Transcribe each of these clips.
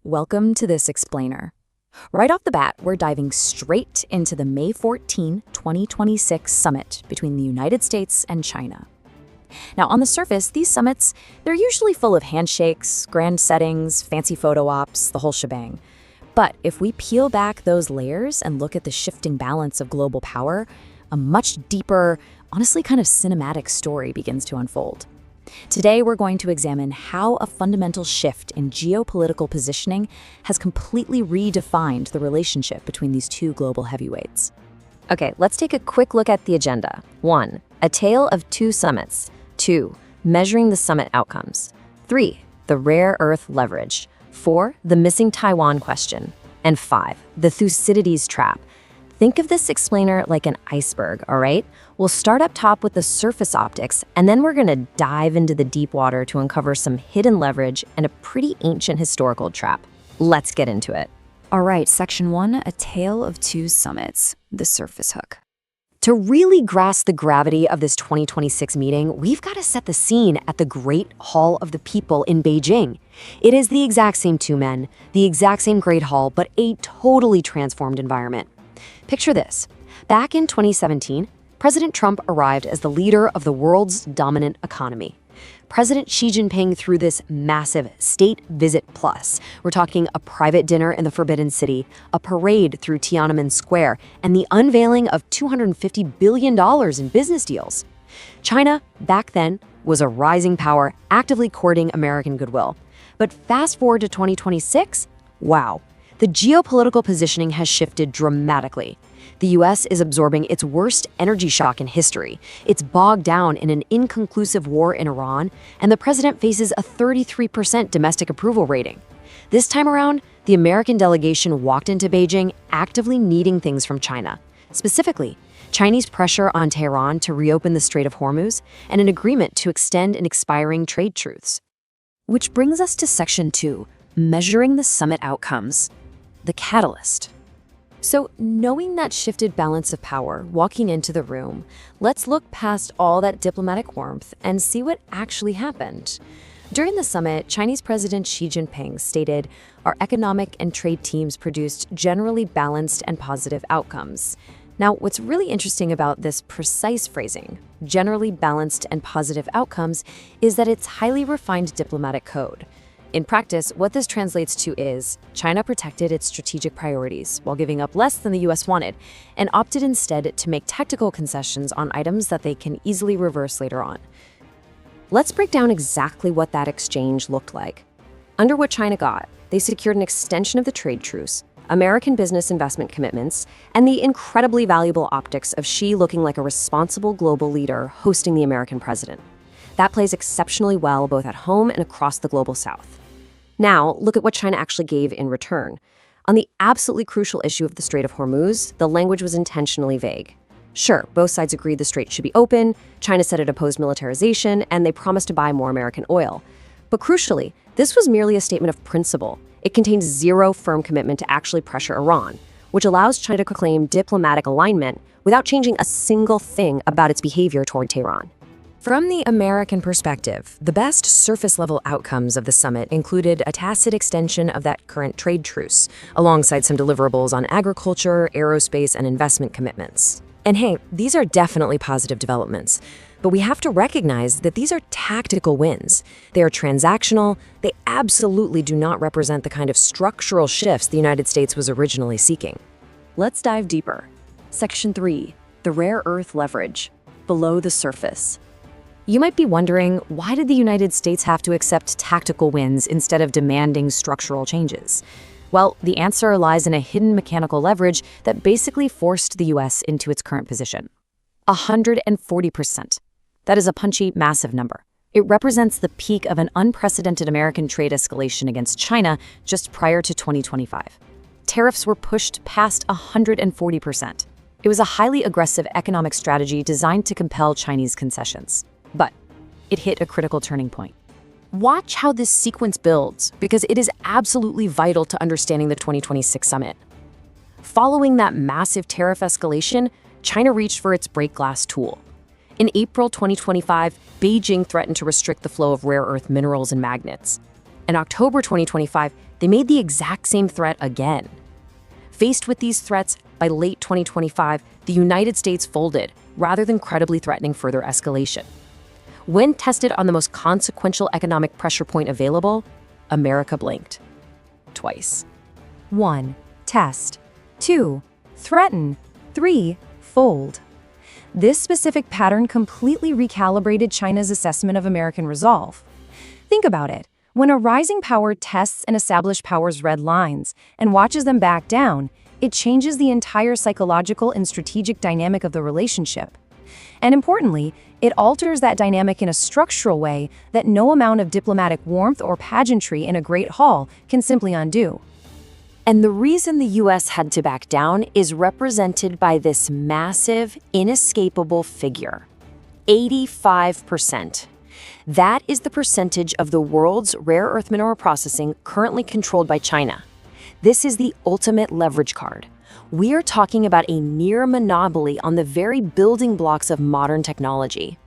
welcome to this explainer. Right off the bat, we're diving straight into the May 14, 2026 summit between the United States and China. Now, on the surface, these summits, they're usually full of handshakes, grand settings, fancy photo ops, the whole shebang. But if we peel back those layers and look at the shifting balance of global power, a much deeper, honestly kind of cinematic story begins to unfold. Today, we're going to examine how a fundamental shift in geopolitical positioning has completely redefined the relationship between these two global heavyweights. Okay, let's take a quick look at the agenda. 1. A tale of two summits. 2. Measuring the summit outcomes. 3. The rare earth leverage. 4. The missing Taiwan question. And 5. The Thucydides trap. Think of this explainer like an iceberg, all right? We'll start up top with the surface optics, and then we're going to dive into the deep water to uncover some hidden leverage and a pretty ancient historical trap. Let's get into it. All right, Section 1, a tale of two summits, the surface hook. To really grasp the gravity of this 2026 meeting, we've got to set the scene at the Great Hall of the People in Beijing. It is the exact same two men, the exact same Great Hall, but a totally transformed environment. Picture this. Back in 2017, President Trump arrived as the leader of the world's dominant economy. President Xi Jinping threw this massive State Visit Plus. We're talking a private dinner in the Forbidden City, a parade through Tiananmen Square, and the unveiling of $250 billion in business deals. China, back then, was a rising power actively courting American goodwill. But fast forward to 2026, wow. The geopolitical positioning has shifted dramatically. The U.S. is absorbing its worst energy shock in history. It's bogged down in an inconclusive war in Iran, and the president faces a 33% domestic approval rating. This time around, the American delegation walked into Beijing actively needing things from China. Specifically, Chinese pressure on Tehran to reopen the Strait of Hormuz and an agreement to extend an expiring trade truce. Which brings us to Section 2, measuring the summit outcomes. The catalyst. So, knowing that shifted balance of power, walking into the room, let's look past all that diplomatic warmth and see what actually happened. During the summit, Chinese President Xi Jinping stated, "Our economic and trade teams produced generally balanced and positive outcomes." Now, what's really interesting about this precise phrasing, generally balanced and positive outcomes, is that it's highly refined diplomatic code. In practice, what this translates to is China protected its strategic priorities while giving up less than the U.S. wanted and opted instead to make tactical concessions on items that they can easily reverse later on. Let's break down exactly what that exchange looked like. Under what China got, they secured an extension of the trade truce, American business investment commitments, and the incredibly valuable optics of Xi looking like a responsible global leader hosting the American president. That plays exceptionally well both at home and across the global south. Now, look at what China actually gave in return. On the absolutely crucial issue of the Strait of Hormuz, the language was intentionally vague. Sure, both sides agreed the strait should be open, China said it opposed militarization, and they promised to buy more American oil. But crucially, this was merely a statement of principle. It contained zero firm commitment to actually pressure Iran, which allows China to proclaim diplomatic alignment without changing a single thing about its behavior toward Tehran. From the American perspective, the best surface-level outcomes of the summit included a tacit extension of that current trade truce, alongside some deliverables on agriculture, aerospace, and investment commitments. And hey, these are definitely positive developments, but we have to recognize that these are tactical wins. They are transactional. They absolutely do not represent the kind of structural shifts the United States was originally seeking. Let's dive deeper. Section 3, the rare earth leverage, below the surface. You might be wondering, why did the United States have to accept tactical wins instead of demanding structural changes? Well, the answer lies in a hidden mechanical leverage that basically forced the U.S. into its current position. 140%. That is a punchy, massive number. It represents the peak of an unprecedented American trade escalation against China just prior to 2025. Tariffs were pushed past 140%. It was a highly aggressive economic strategy designed to compel Chinese concessions. But it hit a critical turning point. Watch how this sequence builds, because it is absolutely vital to understanding the 2026 summit. Following that massive tariff escalation, China reached for its break glass tool. In April 2025, Beijing threatened to restrict the flow of rare earth minerals and magnets. In October 2025, They made the exact same threat again. Faced with these threats, by late 2025, the United States folded, rather than credibly threatening further escalation. When tested on the most consequential economic pressure point available, America blinked. Twice. 1. Test. 2. Threaten. 3. Fold. This specific pattern completely recalibrated China's assessment of American resolve. Think about it. When a rising power tests an established power's red lines and watches them back down, it changes the entire psychological and strategic dynamic of the relationship. And importantly, it alters that dynamic in a structural way that no amount of diplomatic warmth or pageantry in a Great Hall can simply undo. And the reason the US had to back down is represented by this massive, inescapable figure: 85%. That is the percentage of the world's rare earth mineral processing currently controlled by China. This is the ultimate leverage card. We are talking about a near monopoly on the very building blocks of modern technology.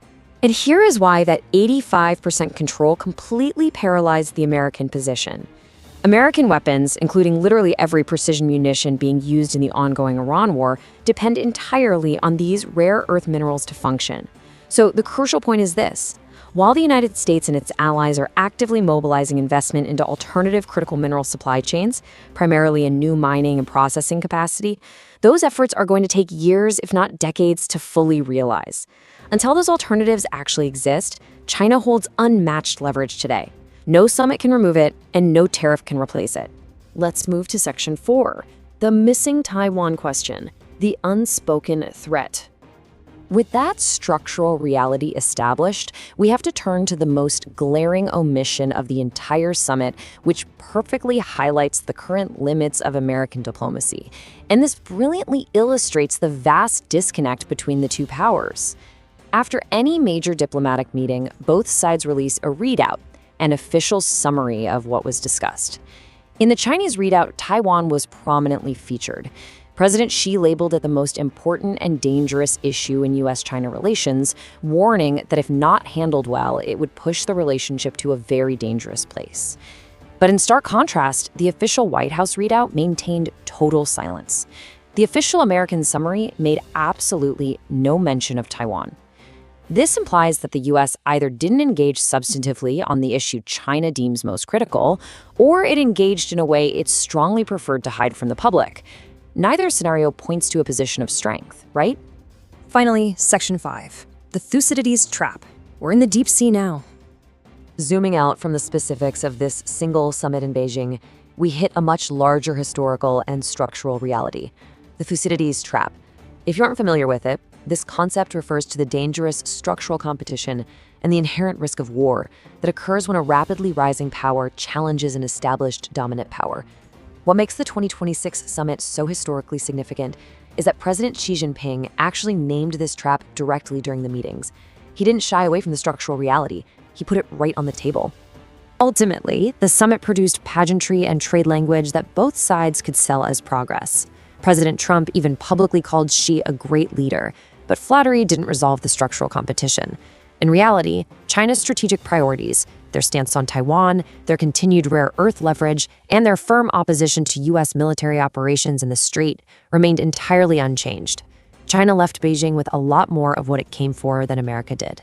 And here is why that 85% control completely paralyzed the American position. American weapons, including literally every precision munition being used in the ongoing Iran war, depend entirely on these rare earth minerals to function. So the crucial point is this: while the United States and its allies are actively mobilizing investment into alternative critical mineral supply chains, primarily in new mining and processing capacity, those efforts are going to take years, if not decades, to fully realize. Until those alternatives actually exist, China holds unmatched leverage today. No summit can remove it, and no tariff can replace it. Let's move to Section 4, the missing Taiwan question, the unspoken threat. With that structural reality established, we have to turn to the most glaring omission of the entire summit, which perfectly highlights the current limits of American diplomacy. And this brilliantly illustrates the vast disconnect between the two powers. After any major diplomatic meeting, both sides release a readout, an official summary of what was discussed. In the Chinese readout, Taiwan was prominently featured. President Xi labeled it the most important and dangerous issue in U.S.-China relations, warning that if not handled well, it would push the relationship to a very dangerous place. But in stark contrast, the official White House readout maintained total silence. The official American summary made absolutely no mention of Taiwan. This implies that the U.S. either didn't engage substantively on the issue China deems most critical, or it engaged in a way it strongly preferred to hide from the public. Neither scenario points to a position of strength, right? Finally, Section 5, the Thucydides trap. We're in the deep sea now. Zooming out from the specifics of this single summit in Beijing, we hit a much larger historical and structural reality: the Thucydides trap. If you aren't familiar with it, this concept refers to the dangerous structural competition and the inherent risk of war that occurs when a rapidly rising power challenges an established dominant power. What makes the 2026 summit so historically significant is that President Xi Jinping actually named this trap directly during the meetings. He didn't shy away from the structural reality. He put it right on the table. Ultimately, the summit produced pageantry and trade language that both sides could sell as progress. President Trump even publicly called Xi a great leader, but flattery didn't resolve the structural competition. In reality, China's strategic priorities, their stance on Taiwan, their continued rare earth leverage, and their firm opposition to U.S. military operations in the Strait remained entirely unchanged. China left Beijing with a lot more of what it came for than America did.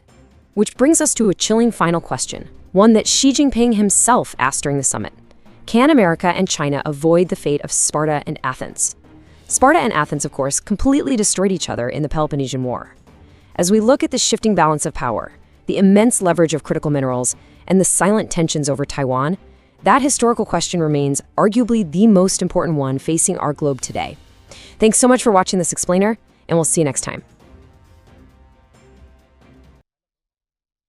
Which brings us to a chilling final question, one that Xi Jinping himself asked during the summit. Can America and China avoid the fate of Sparta and Athens? Sparta and Athens, of course, completely destroyed each other in the Peloponnesian War. As we look at the shifting balance of power, the immense leverage of critical minerals, and the silent tensions over Taiwan, that historical question remains arguably the most important one facing our globe today. Thanks so much for watching this explainer, and we'll see you next time.